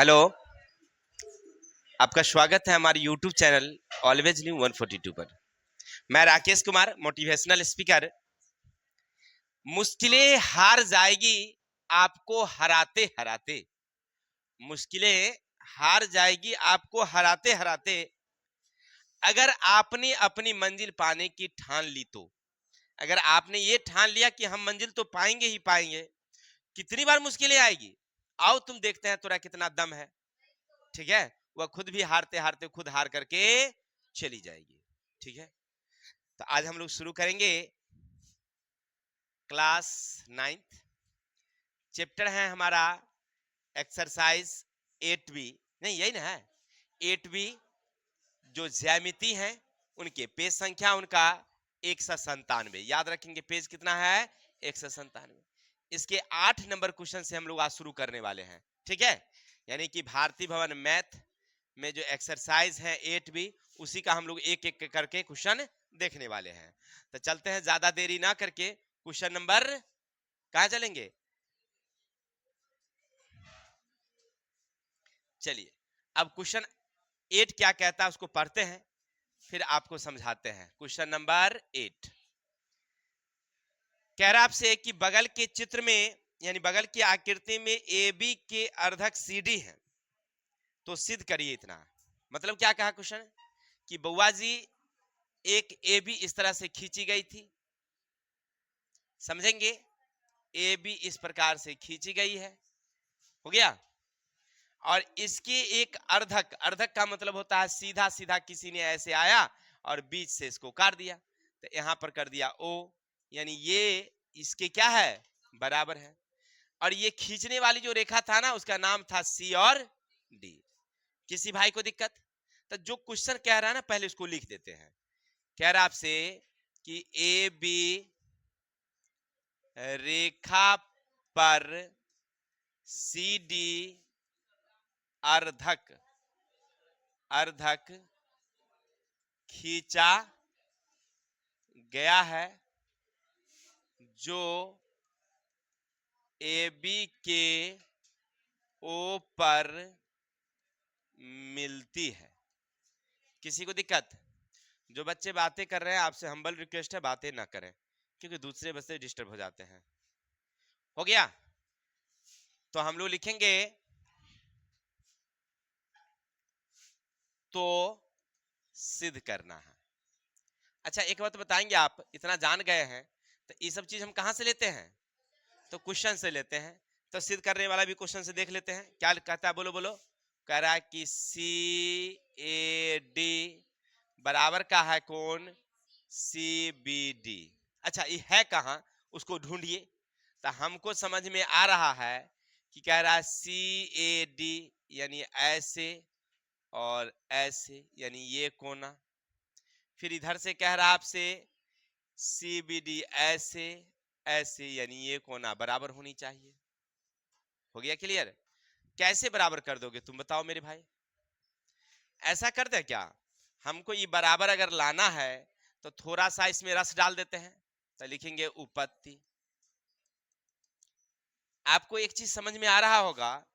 Hello, आपका स्वागत है हमारे YouTube चैनल ऑलवेज न्यू 142 पर। मैं राकेश कुमार, मोटिवेशनल स्पीकर। मुश्किलें हार जाएगी आपको हराते हराते। मुश्किलें हार जाएगी आपको हराते हराते। अगर आपने अपनी मंजिल पाने की ठान ली तो, अगर आपने ये ठान लिया कि हम मंजिल तो पाएंगे ही पाएंगे, कितनी बार मुश्किलें आएगी, आओ तुम देखते हैं तोरा कितना दम है। ठीक है, वह खुद भी हारते हारते खुद हार करके चली जाएगी। ठीक है, तो आज हम लोग शुरू करेंगे क्लास 9th। चैप्टर है हमारा एक्सरसाइज 8B, नहीं यही ना है 8B। जो ज्यामिति है उनके पेज संख्या उनका 197। याद रखेंगे पेज कितना है, 197। इसके 8 नंबर क्वेश्चन से हम लोग आज शुरू करने वाले हैं। ठीक है, यानी कि भारतीय भवन मैथ में जो एक्सरसाइज है 8B, उसी का हम लोग एक एक करके क्वेश्चन देखने वाले हैं। तो चलते हैं, ज्यादा देरी ना करके क्वेश्चन नंबर कहां चलेंगे। चलिए, अब क्वेश्चन 8 क्या कहता है उसको पढ़ते हैं, फिर आपको समझाते हैं। क्वेश्चन नंबर 8 कह रहा आपसे कि बगल के चित्र में, यानी बगल की आकृति में AB के अर्धक CD है, तो सिद्ध करिए इतना। मतलब क्या कहा क्वेश्चन कि बउआ जी एक AB इस तरह से खींची गई थी, समझेंगे। AB इस प्रकार से खींची गई है, हो गया। और इसके एक अर्धक, अर्धक का मतलब होता है सीधा सीधा किसी ने ऐसे आया और बीच से इसको काट दिया, तो यहां पर कर दिया O, यानी ये इसके क्या है, बराबर है। और ये खींचने वाली जो रेखा था ना, उसका नाम था C और D। किसी भाई को दिक्कत? तो जो क्वेश्चन कह रहा है ना, पहले उसको लिख देते हैं। कह रहा आपसे कि AB रेखा पर CD अर्धक अर्धक खींचा गया है, जो AB के O पर मिलती है। किसी को दिक्कत? जो बच्चे बातें कर रहे हैं, आपसे हम्बल रिक्वेस्ट है बातें ना करें, क्योंकि दूसरे बच्चे डिस्टर्ब हो जाते हैं। हो गया, तो हम लोग लिखेंगे तो सिद्ध करना है। अच्छा, एक बात बताएंगे, आप इतना जान गए हैं तो ये सब चीज हम कहां से लेते हैं, तो क्वेश्चन से लेते हैं। तो सिद्ध करने वाला भी क्वेश्चन से देख लेते हैं क्या कहता है, बोलो बोलो। कह रहा है कि CAD बराबर का है कौन, CBD। अच्छा, ये है कहां, उसको ढूंढिए। तो हमको समझ में आ रहा है कि कह रहा है CAD यानी ऐसे और ऐसे, यानी ये कोना। फिर इधर से कह रहा आपसे CBD ऐसे ऐसे, यानी ये कोना बराबर होनी चाहिए। हो गया क्लियर? कैसे बराबर कर दोगे तुम बताओ मेरे भाई? ऐसा कर दे क्या, हमको ये बराबर अगर लाना है तो थोड़ा सा इसमें रस डाल देते हैं, तो लिखेंगे उपपत्ति। आपको एक चीज समझ में आ रहा होगा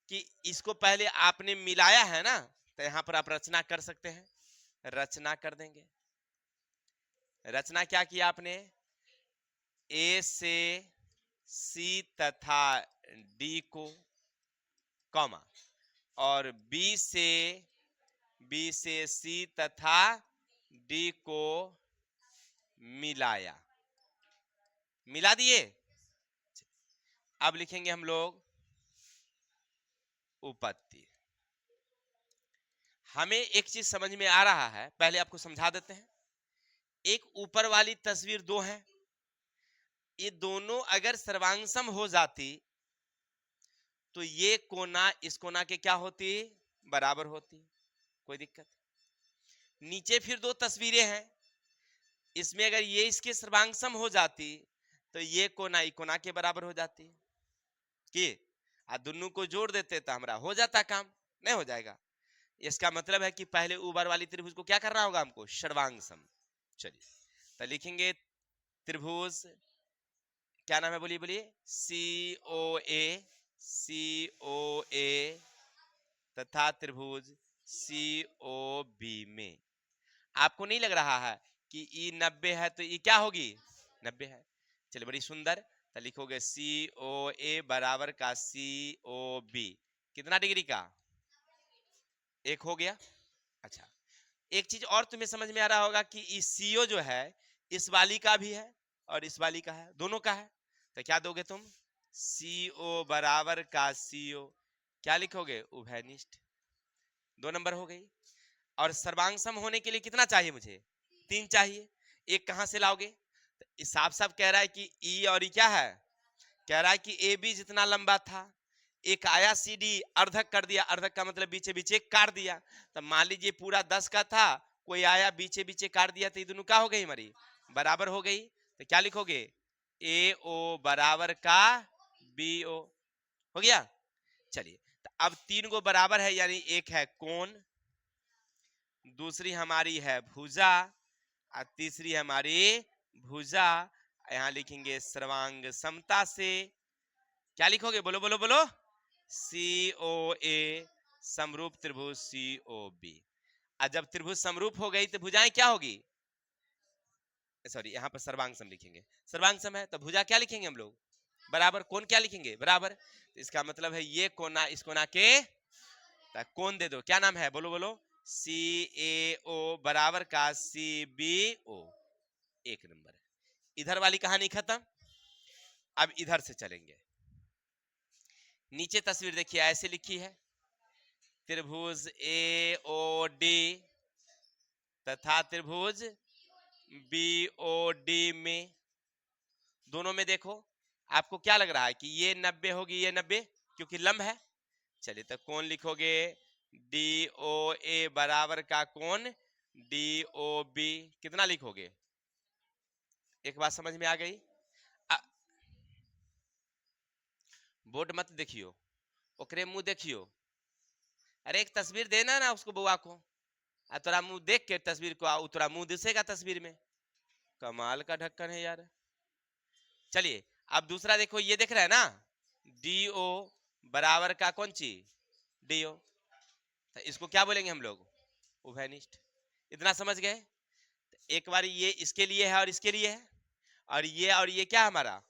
कि इसको पहले आपने मिलाया है ना, तो यहां पर आप रचना कर सकते हैं, रचना कर देंगे। रचना क्या किया आपने, A से C तथा D को, कॉमा, और B से C तथा D को मिलाया, मिला दिए। अब लिखेंगे हम लोग उपपत्ति। हमें एक चीज समझ में आ रहा है, पहले आपको समझा देते हैं। एक ऊपर वाली तस्वीर दो है, ये दोनों अगर सर्वांगसम हो जाती तो ये कोना इस कोना के क्या होती, बराबर होती। कोई दिक्कत? नीचे फिर दो तस्वीरें हैं, इसमें अगर ये इसके सर्वांगसम हो जाती तो ये कोना ई कोना के बराबर हो जाती। कि दोनों को जोड़ देते तो हमारा हो जाता काम, नहीं हो जाएगा। इसका मतलब है कि पहले ऊपर वाली त्रिभुज को क्या करना होगा हमको, सर्वांगसम। चलिए, तो लिखेंगे त्रिभुज, क्या नाम है बोलिए बोलिए, COA तथा त्रिभुज COB में। आपको नहीं लग रहा है कि ई 90 है तो ई क्या होगी 90 है। चलिए बड़ी सुंदर, तो लिखोगे COA बराबर का COB कितना डिग्री का, एक हो गया। अच्छा, एक चीज और तुम्हें समझ में आ रहा होगा कि इस CO जो है इस वाली का भी है और इस वाली का है, दोनों का है। तो क्या दोगे तुम, CO बराबर का CO क्या लिखोगे, उभयनिष्ठ। 2 नंबर हो गई। और सर्वांगसम होने के लिए कितना चाहिए मुझे, 3 चाहिए। एक कहां से लाओगे, तो साफ साफ कह रहा है कि ई और ई क्या है, कह रहा है कि AB जितना लंबा था, एक आया CD अर्धक कर दिया, अर्धक का मतलब बीचे बीचे काट दिया। तो मान लीजिए पूरा 10 का था, कोई आया बीचे बीचे काट दिया, तो ये दोनों क्या हो गई हमारी, बराबर हो गई। तो क्या लिखोगे, AO बराबर का BO, हो गया। चलिए, तो अब 3 गो बराबर है, यानी एक है कोण, दूसरी हमारी है भुजा और तीसरी हमारी भुजा। यहां लिखेंगे सर्वांग समता से, क्या लिखोगे, बोलो बोलो बोलो, COA समरूप त्रिभुज COB। और जब त्रिभुज समरूप हो गई तो भुजाएं क्या होगी, सॉरी यहाँ पर सर्वांग सम लिखेंगे, सर्वांग सम है तो भुजा क्या लिखेंगे हम लोग, बराबर। कोण क्या लिखेंगे, बराबर। तो इसका मतलब है ये कोना इस कोना के कोण दे दो, क्या नाम है, बोलो बोलो, CAO बराबर का CBO। 1 नंबर है। इधर वाली कहानी खत्म। अब इधर से चलेंगे, नीचे तस्वीर देखिए ऐसे लिखी है, त्रिभुज AOD तथा त्रिभुज BOD में, दोनों में देखो आपको क्या लग रहा है कि ये 90 होगी, ये 90 क्योंकि लंब है। चलिए तो कौन लिखोगे, DOA बराबर का कौन DOB कितना लिखोगे, एक बात समझ में आ गई। बोर्ड मत देखियो, ओकरे मुंह देखियो। अरे एक तस्वीर देना ना उसको बुआ को, तोरा मुंह देख के तस्वीर को तोरा मुंह दिसेगा तस्वीर में। कमाल का ढक्कन है यार। चलिए अब दूसरा देखो, ये देख रहा है ना, DO बराबर का कौन चीज DO, तो इसको क्या बोलेंगे हम लोग, उभयनिष्ठ। इतना समझ गए। एक बार ये इसके लिए है और इसके लिए है, और ये क्या हमारा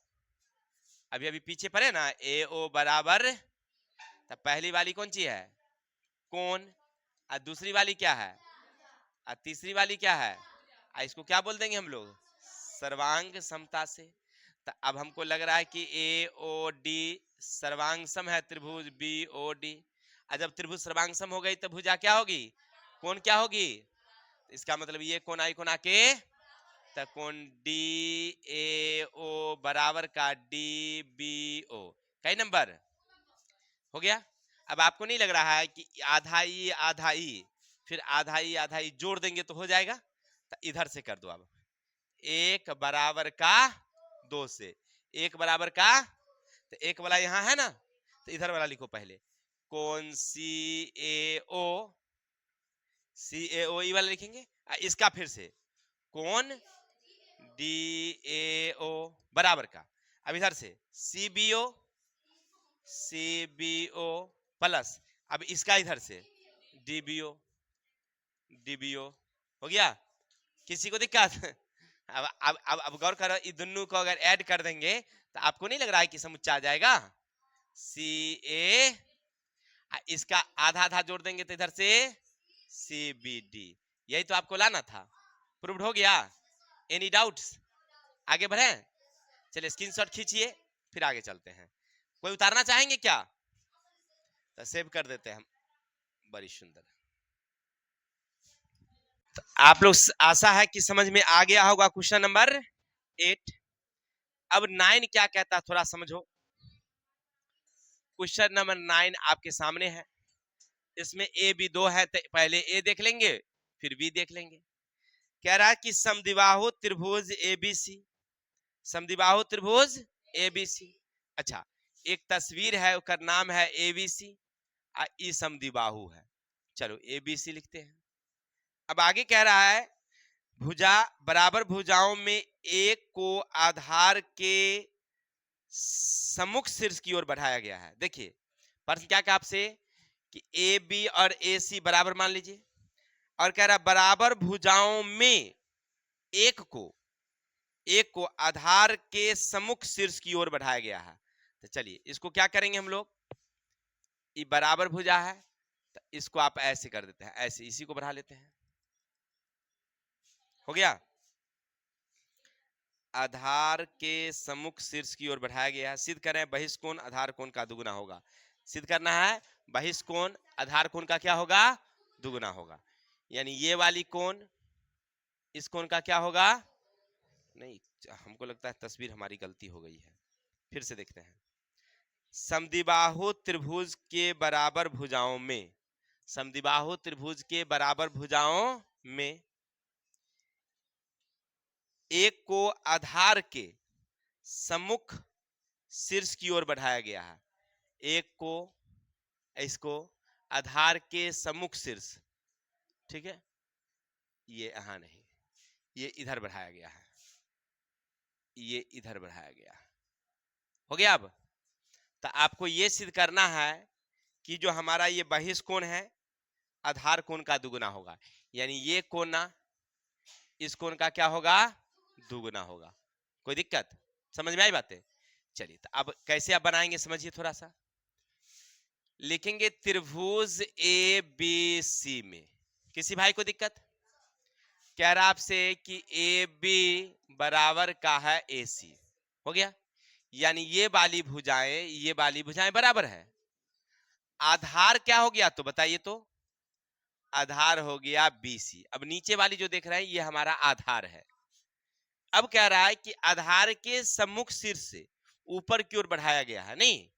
अभी अभी पीछे पड़े ना, AO बराबर, तो पहली वाली कौन सी है, कोण, और दूसरी वाली क्या है, और तीसरी वाली क्या है, और इसको क्या बोल देंगे हम लोग, सर्वांग समता से। तो अब हमको लग रहा है कि AOD सर्वांग सम है त्रिभुज BOD। और जब त्रिभुज सर्वांग सम हो गई तो भुजा क्या होगी, कोण क्या होगी, इसका मतलब ये कोण आई कोण के, तो कोण DAO बराबर का DBO, कई नंबर हो गया। अब आपको नहीं लग रहा है कि आधा ई फिर आधा ई जोड़ देंगे तो हो जाएगा। तो इधर से कर दो, अब 1 बराबर का 2 से 1 बराबर का, तो 1 वाला यहां है ना, तो इधर वाला लिखो पहले, कौन CAO ई वाला लिखेंगे, इसका फिर से कौन DAO बराबर का। अब इधर से CBO प्लस, अब इसका इधर से DBO हो गया। किसी को दिक्कत अब गौर करो, इन दोनों को अगर ऐड कर देंगे तो आपको नहीं लग रहा है कि समुच्चय आ जाएगा CA, इसका आधा आधा जोड़ देंगे तो इधर से CBD। यही तो आपको लाना था, प्रूव्ड हो गया। एनी डाउट्स, आगे बढ़े। चलिए स्क्रीनशॉट खींचिए, फिर आगे चलते हैं। कोई उतारना चाहेंगे क्या, तो सेव कर देते हैं हम। बड़ी सुंदर, तो आप लोग आशा है कि समझ में आ गया होगा क्वेश्चन नंबर 8। अब 9 क्या कहता है थोड़ा समझो। क्वेश्चन नंबर 9 आपके सामने है, इसमें A B 2 है, तो पहले A देख लेंगे फिर B देख लेंगे। कह रहा है कि समद्विबाहु त्रिभुज ABC, समद्विबाहु त्रिभुज ABC। अच्छा, एक तस्वीर है, उसका नाम है ABC, ई समद्विबाहु है। चलो ABC लिखते हैं। अब आगे कह रहा है भुजा बराबर भुजाओं में एक को आधार के सम्मुख शीर्ष की ओर बढ़ाया गया है। देखिए प्रश्न क्या कहा आपसे कि ए बी और ए सी बराबर मान लीजिए, और कह रहा बराबर भुजाओं में एक को आधार के सम्मुख शीर्ष की ओर बढ़ाया गया है। तो चलिए इसको क्या करेंगे हम लोग, ये बराबर भुजा है तो इसको आप ऐसे कर देते हैं, ऐसे इसी को बढ़ा लेते हैं, हो गया। आधार के सम्मुख शीर्ष की ओर बढ़ाया गया है। सिद्ध करें बहिष्कोण आधार कोण का दुगुना होगा। सिद्ध करना है बहिष्कोण आधार कोण का क्या होगा, दुगुना होगा। यानी ये वाली कोण इस कोण का क्या होगा, नहीं हमको लगता है तस्वीर हमारी गलती हो गई है, फिर से देखते हैं। समद्विबाहु त्रिभुज के बराबर भुजाओं में, समद्विबाहु त्रिभुज के बराबर भुजाओं में एक को आधार के सम्मुख शीर्ष की ओर बढ़ाया गया है। एक को, इसको आधार के सम्मुख शीर्ष, ठीक है, ये यहां नहीं, ये इधर बढ़ाया गया है, ये इधर बढ़ाया गया है, हो गया। अब तो आपको ये सिद्ध करना है कि जो हमारा ये बहिष्कोण है आधार कोण का दुगुना होगा, यानी ये कोना इस कोण का क्या होगा, दुगुना होगा। कोई दिक्कत, समझ में आई बातें? चलिए तो अब कैसे आप बनाएंगे समझिए थोड़ा सा। लिखेंगे त्रिभुज ए बी सी में, किसी भाई को दिक्कत? कह रहा आपसे कि ए बी बराबर का है ए सी, हो गया। यानी ये वाली भुजाएं बराबर है। आधार क्या हो गया तो बताइए तो, आधार हो गया BC। अब नीचे वाली जो देख रहे हैं ये हमारा आधार है। अब कह रहा है कि आधार के सम्मुख शीर्ष से ऊपर की ओर बढ़ाया गया है, नहीं,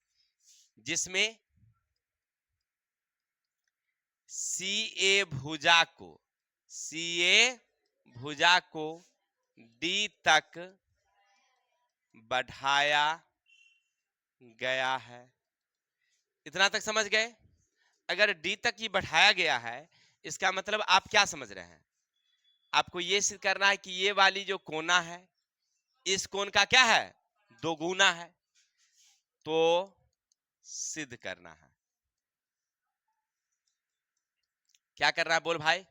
जिसमें CA भुजा को D तक बढ़ाया गया है। इतना तक समझ गए? अगर D तक ही बढ़ाया गया है इसका मतलब आप क्या समझ रहे हैं, आपको यह सिद्ध करना है कि ये वाली जो कोना है इस कोण का क्या है, दोगुना है, तो सिद्ध करना है। क्या करना है बोल भाई,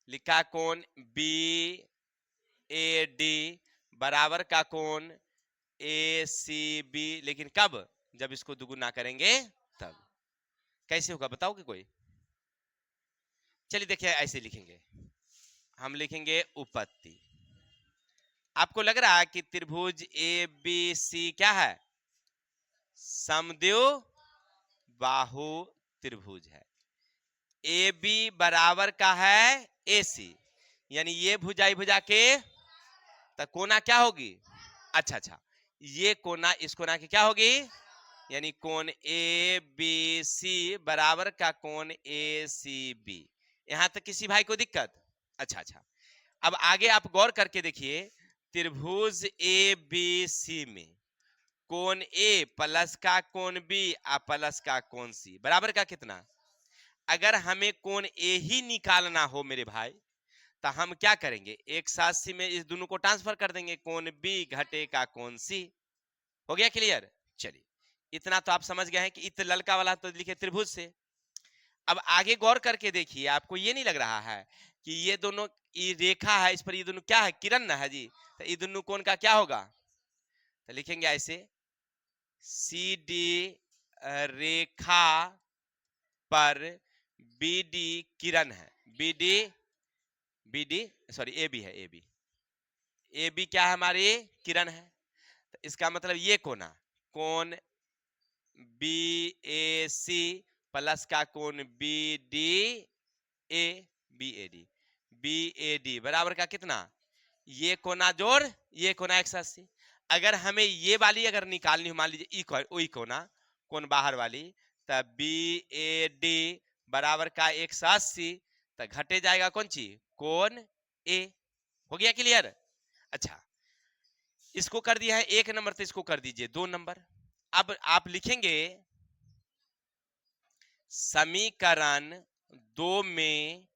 लिखा कोण BAD बराबर का कोण ACB, लेकिन कब, जब इसको दुगुना करेंगे तब। कैसे होगा बताओगे कोई? चलिए देखिए ऐसे लिखेंगे, हम लिखेंगे उपपत्ति। आपको लग रहा है कि त्रिभुज ABC क्या है, समद्विबाहु त्रिभुज है। AB बराबर का है AC, यानी ये भुजा के तो कोना क्या होगी, अच्छा, ये कोना इस कोना की क्या होगी, यानी कोण ABC बराबर का कोण ACB। यहां तक किसी भाई को दिक्कत? अच्छा, अब आगे आप गौर करके देखिए, त्रिभुज ABC में कोण A प्लस का कोण B और प्लस का कोण C बराबर का कितना। अगर हमें कोण A ही निकालना हो मेरे भाई तो हम क्या करेंगे, 180 में इस दोनों को ट्रांसफर कर देंगे, कोण B घटे का कोण C। हो गया क्लियर? चलिए इतना तो आप समझ गए हैं कि इत ललका वाला तो लिखे त्रिभुज से। अब आगे गौर करके देखिए, आपको ये नहीं लग रहा है कि ये दोनों, ये रेखा है इस पर, ये दोनों क्या है, किरण ना है जी, तो ये दोनों कोण का क्या होगा, तो लिखेंगे ऐसे CD रेखा पर BD किरण है, BD सॉरी AB है, AB क्या है हमारी किरण है। तो इसका मतलब ये कोना कोण BAC प्लस का कोण BAD बराबर का कितना, ये कोना जोड़ ये कोना 180। अगर हमें ये वाली अगर निकालनी हो, मान लीजिए वही कोना कोण बाहर वाली, तब BAD बराबर का 180, तो घटे जाएगा कौन सी, कोण A। हो गया क्लियर? अच्छा, इसको कर दिया है 1 नंबर, तो इसको कर दीजिए 2 नंबर। अब आप लिखेंगे समीकरण 2 में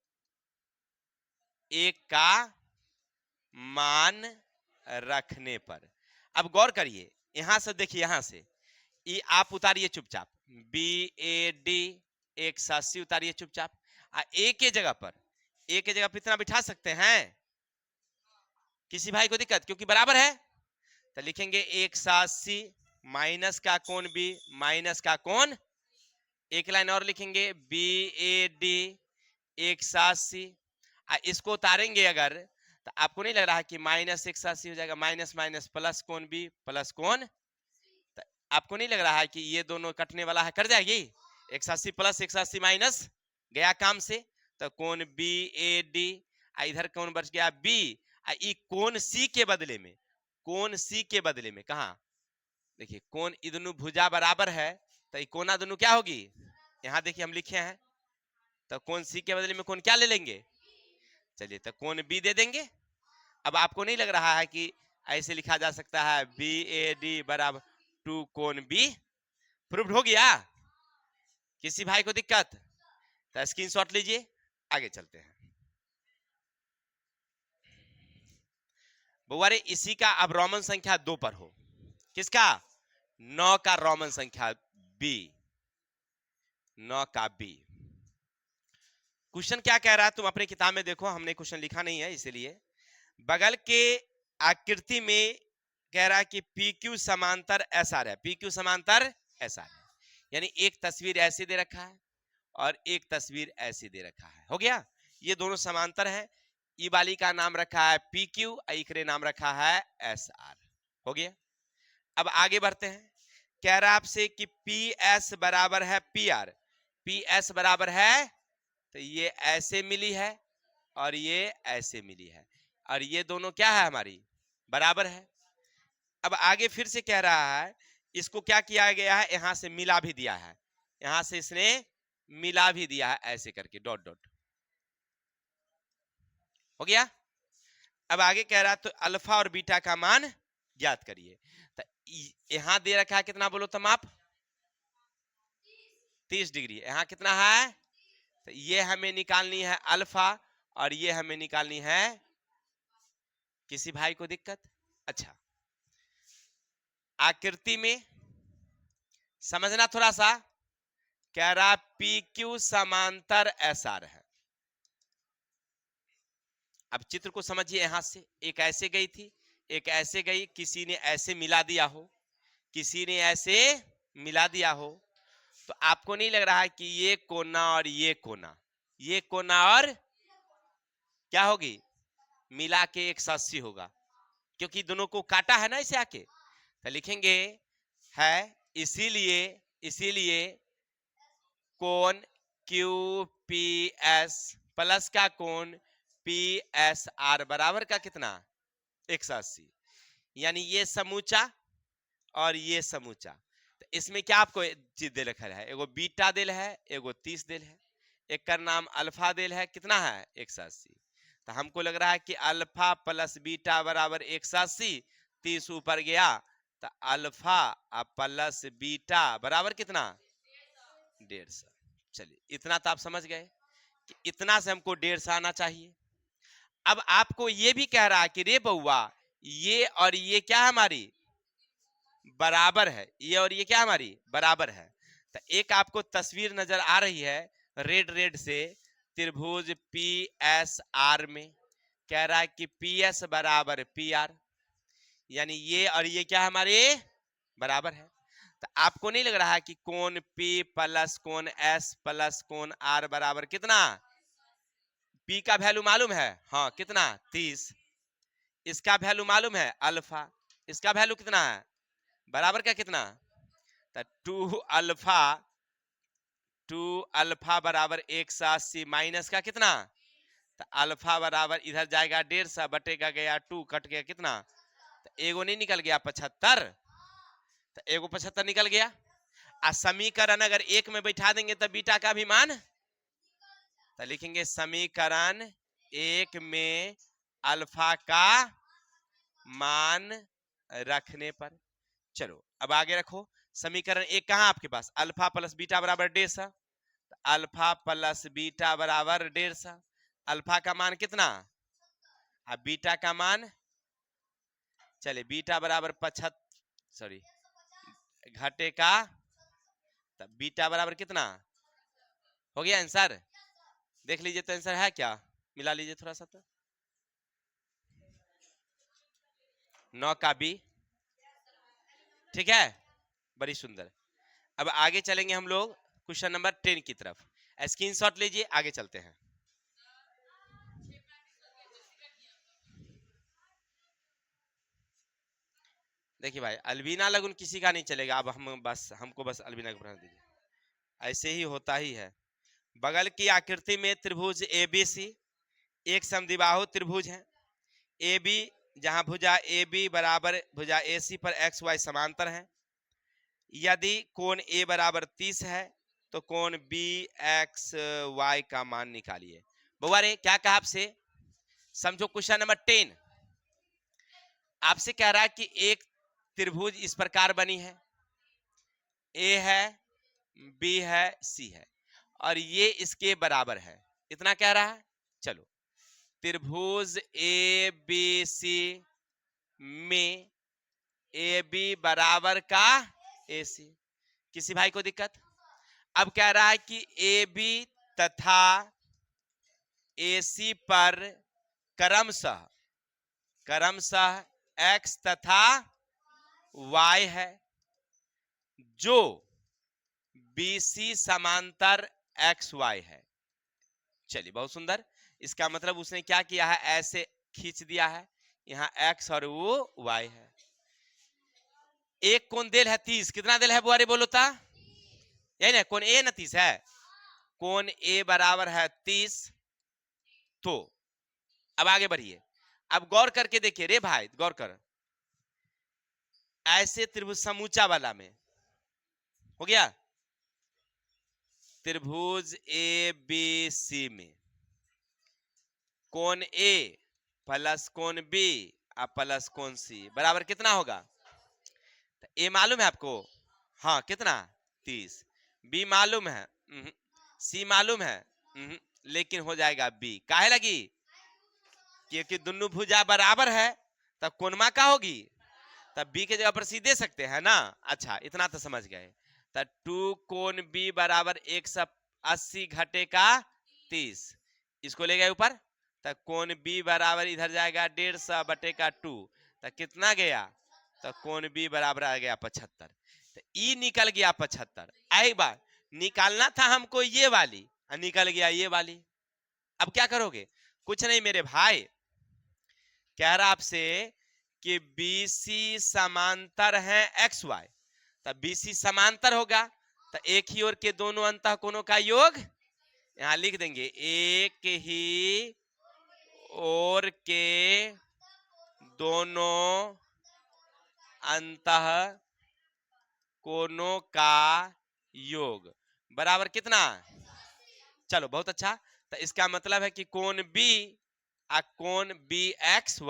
एक का मान रखने पर। अब गौर करिए, यहां से देखिए, यहां से ये आप उतारिए चुपचाप, BAD 180 उतारिए चुपचाप। ए के जगह पर इतना बिठा सकते हैं? किसी भाई को दिक्कत? क्योंकि बराबर है तो लिखेंगे 180 माइनस का कोण बी माइनस का कोण, एक लाइन और लिखेंगे बी ए डी 180। इसको उतारेंगे अगर तो आपको नहीं लग रहा है कि माइनस 180 हो जाएगा? माइनस माइनस प्लस कोण बी प्लस कोण, तो आपको नहीं लग रहा है कि ये दोनों कटने वाला है? कट जाएगी 180 प्लस 180 माइनस, गया काम से। तो कोण बी ए डी, इधर कोण बच गया बी, कोण सी के बदले में, कोण सी के बदले में कहा देखिए कोण इदनु भुजा बराबर है तो कोना दोनों क्या होगी? यहां देखिए हम लिखे हैं, तो कोण सी के बदले में कोण क्या ले लेंगे? चलिए तो कोण बी दे देंगे। अब आपको नहीं लग रहा है कि ऐसे लिखा जा सकता है बी ए डी बराबर 2 कोण बी? प्रूव्ड हो गया। किसी भाई को दिक्कत? तो स्क्रीनशॉट लीजिए, आगे चलते हैं। बुआरे इसी का अब रोमन संख्या 2 पर हो। किसका? 9 का रोमन संख्या बी, 9 का बी। क्वेश्चन क्या कह रहा है तुम अपनी किताब में देखो, हमने क्वेश्चन लिखा नहीं है इसलिए। बगल के आकृति में कह रहा है कि पी क्यू समांतर एस आर है, पी क्यू समांतर एस आर है, यानी एक तस्वीर ऐसे दे रखा है और एक तस्वीर ऐसे दे रखा है। हो गया, ये दोनों समांतर है। ई वाली का नाम रखा है पी क्यू, इकरे नाम रखा है एस आर। हो गया। अब आगे बढ़ते हैं। कह रहा है आपसे कि पी एस बराबर है पी आर, पी एस बराबर है, तो ये ऐसे मिली है और ये ऐसे मिली है, और ये दोनों क्या है हमारी? बराबर है। अब आगे फिर से कह रहा है, इसको क्या किया गया है? यहां से मिला भी दिया है, यहां से इसने मिला भी दिया है ऐसे करके डॉट डॉट। हो गया। अब आगे कह रहा है तो अल्फा और बीटा का मान ज्ञात करिए। तो यहां दे रखा है कितना बोलो तुम आप? 30 डिग्री। यहां कितना है? तो ये हमें निकालनी है अल्फा और ये हमें निकालनी है। किसी भाई को दिक्कत? अच्छा, आकृति में समझना थोड़ा सा। कह रहा पी क्यू समांतर एस आर है। अब चित्र को समझिए, यहां से एक ऐसे गई थी, एक ऐसे गई, किसी ने ऐसे मिला दिया हो, किसी ने ऐसे मिला दिया हो, तो आपको नहीं लग रहा है कि ये कोना और ये कोना, ये कोना और क्या होगी? मिला के 180 होगा, क्योंकि दोनों को काटा है ना इसे आके। तो लिखेंगे है इसीलिए, इसीलिए कोण क्यू पी एस प्लस का कोण पी एस आर बराबर का कितना? 180। यानी ये समूचा और ये समूचा। तो इसमें क्या आपको चीज दे रखा है? एगो बीटा दिल है, एगो 30 दिल है, एक का नाम अल्फा दिल है, कितना है? 180। तो हमको लग रहा है कि अल्फा प्लस बीटा बराबर 180, 30 ऊपर गया तो अल्फा प्लस बीटा बराबर कितना? 150। चलिए, इतना तो आप समझ गए कि इतना से हमको 150 आना चाहिए। अब आपको ये भी कह रहा है कि रे बउआ ये और ये क्या हमारी बराबर है, ये और ये क्या हमारी बराबर है। तो एक आपको तस्वीर नजर आ रही है रेड रेड से, त्रिभुज पी एस आर में कह रहा है कि पी एस बराबर पी आर, यानी ये और ये क्या हमारे बराबर है। तो आपको नहीं लग रहा है कि कोण P प्लस कोण S प्लस कोण R बराबर कितना? P का वैल्यू मालूम है? हाँ, कितना? 30। इसका वैल्यू मालूम है अल्फा, इसका वैल्यू कितना है? बराबर का कितना? तो 2 अल्फा बराबर 180 माइनस का कितना? तो अल्फा बराबर इधर जाएगा 150 बटेगा गया 2, कट गया कितना? तो एगो नहीं निकल गया 75, तो एगो 75 निकल गया। समीकरण अगर एक में बैठा देंगे तो बीटा का भी मान, तो लिखेंगे समीकरण एक में अल्फा का मान रखने पर। चलो अब आगे रखो, समीकरण एक कहां आपके पास? अल्फा प्लस बीटा बराबर 150, अल्फा प्लस बीटा बराबर 150। अल्फा का मान कितना? अब बीटा का मान, चले बीटा बराबर 75, सॉरी घटे का, तब बीटा बराबर कितना? हो गया आंसर? देख लीजिए तो आंसर है क्या, मिला लीजिए थोड़ा सा तो। 9 का बी, ठीक है, बड़ी सुंदर। अब आगे चलेंगे हम लोग क्वेश्चन नंबर 10 की तरफ। स्क्रीनशॉट लीजिए, आगे चलते हैं। देखिए भाई, अलबीना लगुन किसी का नहीं चलेगा। अब हमको बस अलबीना को पढ़ा दीजिए, ऐसे ही होता ही है। बगल की आकृति में त्रिभुज एबीसी एक समद्विबाहु त्रिभुज है। ए बी, जहां भुजा ए बी बराबर भुजा ए सी पर एक्स वाई समांतर है। यदि कोण ए बराबर 30 है तो कोण बी एक्स वाई का मान निकालिए। बुआ रे क्या कहा आपसे, समझो क्वेश्चन नंबर 10 आपसे कह रहा है कि एक त्रिभुज इस प्रकार बनी है, ए है, बी है, सी है, और ये इसके बराबर है, इतना कह रहा है। चलो, त्रिभुज ए बी सी में ए बी बराबर का ए सी, किसी भाई को दिक्कत? अब कह रहा है कि ए बी तथा ए सी पर क्रमशः एक्स तथा वाई है, जो बीसी समांतर एक्स वाई है। चलिए बहुत सुंदर, इसका मतलब उसने क्या किया है, ऐसे खींच दिया है, यहाँ एक्स और वो वाई है। एक कोण दिल है 30, कितना दिल है बुआरे बोलो ता, यही ना कोण ए ना 30 है, कोण ए बराबर है 30। तो अब आगे बढ़िए, अब गौर करके देखिए रे भाई, गौर कर, ऐसे त्रिभुज समूचा वाला में हो गया, त्रिभुज ए बी सी में कोण ए प्लस कोण बी और प्लस कोण सी बराबर कितना होगा? ए मालूम है आपको? हाँ, कितना? 30। बी मालूम है? सी मालूम है? लेकिन हो जाएगा बी, काहे लगी? क्योंकि दोनों भुजा बराबर है, तब कोणमा का होगी, तब बी के जगह पर सी दे सकते हैं ना। अच्छा, इतना तो समझ गए। तब 2 कोण बी बराबर 180 घटे का 30, इसको ले गए ऊपर, तब कोण बी बराबर इधर जाएगा 150 बटे का 2, तब कितना गया? तो कोण बी बराबर आ गया 75। तो ई निकल गया 75। आई बात, निकालना था हमको ये वाली, निकल गया ये वाली। अब क्या करोगे? कुछ नहीं मेरे भाई, कह रहा आपसे कि बीसी समांतर है एक्स वाई, तब बीसी समांतर होगा तो एक ही ओर के दोनों अंतः कोणों का योग, यहां लिख देंगे एक ही ओर के दोनों अंतः कोणों का योग बराबर कितना? चलो बहुत अच्छा, तो इसका मतलब है कि कोण बी और कोण बी एक्स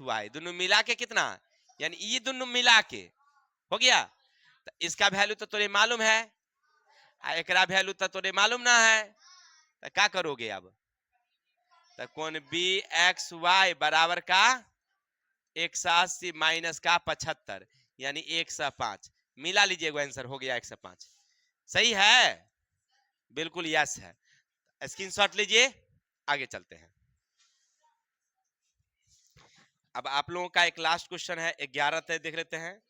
वाई दोनों मिला के कितना, यानी ये दोनों मिला के हो गया। तो इसका वैल्यू तो तोरे मालूम है, एकरा वैल्यू तो तोरे मालूम ना है, तो क्या करोगे अब? तो कोण बी एक्स वाई बराबर का 180 माइनस का 75, यानी 105, मिला लीजिएगा, आंसर हो गया 105। सही है, बिल्कुल यस है। स्क्रीनशॉट लीजिए, आगे चलते हैं। अब आप लोगों का एक लास्ट क्वेश्चन है, 11 तक देख लेते हैं।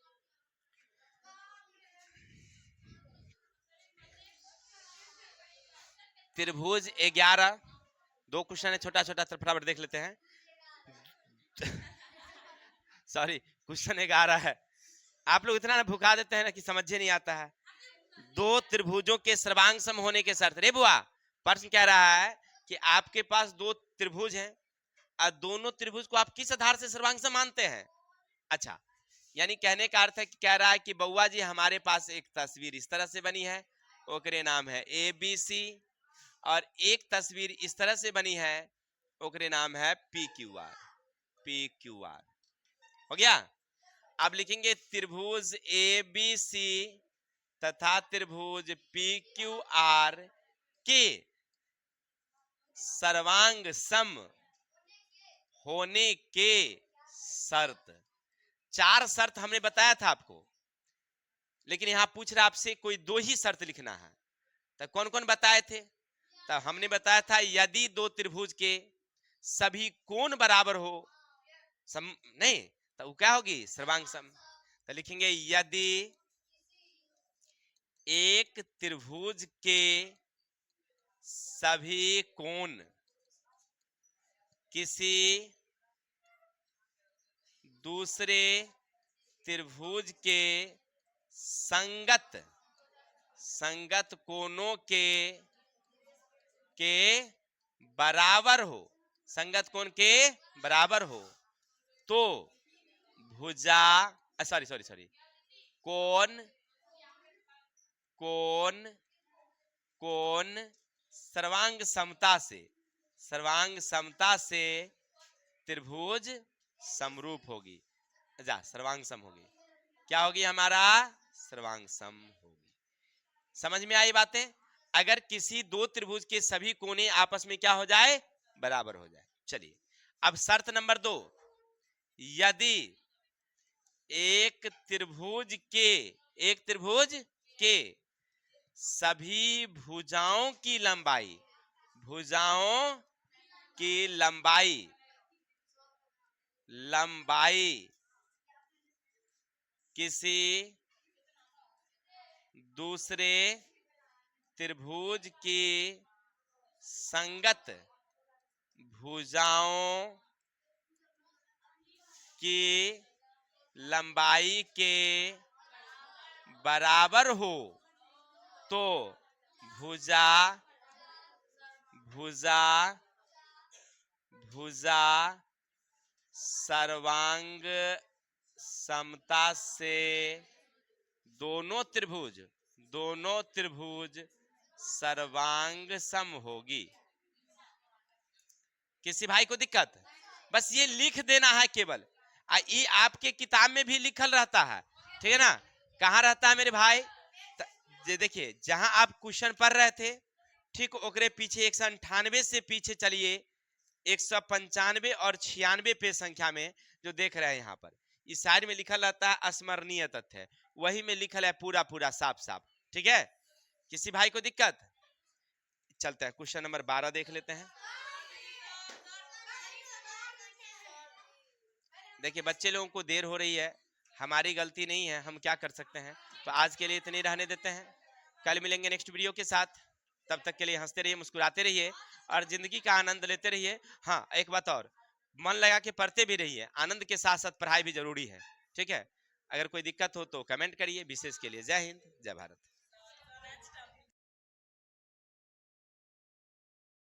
त्रिभुज 11, 2 क्वेश्चन है, छोटा छोटा फटाफट देख लेते हैं। सॉरी, क्वेश्चन 11 है। आप लोग इतना भुका देते हैं ना कि समझे नहीं आता है। 2 त्रिभुजों के सर्वांग सम होने के शर्त। रे बुआ, प्रश्न कह रहा है कि आपके पास 2 त्रिभुज हैं और दोनों त्रिभुज को आप किस आधार से सर्वांग सम मानते हैं? अच्छा, यानी कहने का अर्थ है कि कह रहा है कि बउआ जी हमारे पास एक तस्वीर इस तरह से बनी है, ओकरे नाम है ए बी सी, और एक तस्वीर इस तरह से बनी है, ओकरे नाम है पी क्यू आर। हो गया। अब लिखेंगे त्रिभुज ए बी सी तथा त्रिभुज पी क्यू आर के सर्वांग सम होने के शर्त। 4 शर्त हमने बताया था आपको, लेकिन यहां पूछ रहा आपसे कोई 2 ही शर्त लिखना है। तो कौन कौन बताए थे? तो हमने बताया था यदि दो त्रिभुज के सभी कोण बराबर हो, नहीं तो वो क्या होगी? सर्वांग सम। तो लिखेंगे यदि एक त्रिभुज के सभी कोण किसी दूसरे त्रिभुज के संगत कोणों के बराबर हो, संगत कोण के बराबर हो, तो भुजा सॉरी कोण सर्वांग समता से त्रिभुज समरूप होगी। जा सर्वांग सम होगी। क्या होगी? हमारा सर्वांग सम होगी। समझ में आई बातें? अगर किसी दो त्रिभुज के सभी कोने आपस में क्या हो जाए? बराबर हो जाए। चलिए अब शर्त नंबर 2, यदि एक त्रिभुज के सभी भुजाओं की लंबाई किसी दूसरे त्रिभुज की संगत भुजाओं की लंबाई के बराबर हो, तो भुजा सर्वांग समता से दोनों त्रिभुज सर्वांग सम होगी। किसी भाई को दिक्कत? बस ये लिख देना है केवल। ये आपके किताब में भी लिखल रहता है, ठीक है ना? कहाँ रहता है मेरे भाई? देखिए जहां आप क्वेश्चन पढ़ रहे थे, ठीक ओकरे पीछे 198 से पीछे चलिए 195 और 96 पे संख्या में जो देख रहे हैं यहाँ पर, इस साइड में लिखल रहता है स्मरणीय तथ्य, वही में लिखल है पूरा साफ। ठीक है? किसी भाई को दिक्कत? चलते हैं क्वेश्चन नंबर 12 देख लेते हैं। देखिए बच्चे लोगों को देर हो रही है, हमारी गलती नहीं है, हम क्या कर सकते हैं। तो आज के लिए इतने रहने देते हैं, कल मिलेंगे नेक्स्ट वीडियो के साथ। तब तक के लिए हंसते रहिए, मुस्कुराते रहिए और जिंदगी का आनंद लेते रहिए। हाँ एक बात और, मन लगा के पढ़ते भी रहिए, आनंद के साथ साथ पढ़ाई भी जरूरी है। ठीक है? अगर कोई दिक्कत हो तो कमेंट करिए। विशेष के लिए जय हिंद, जय भारत।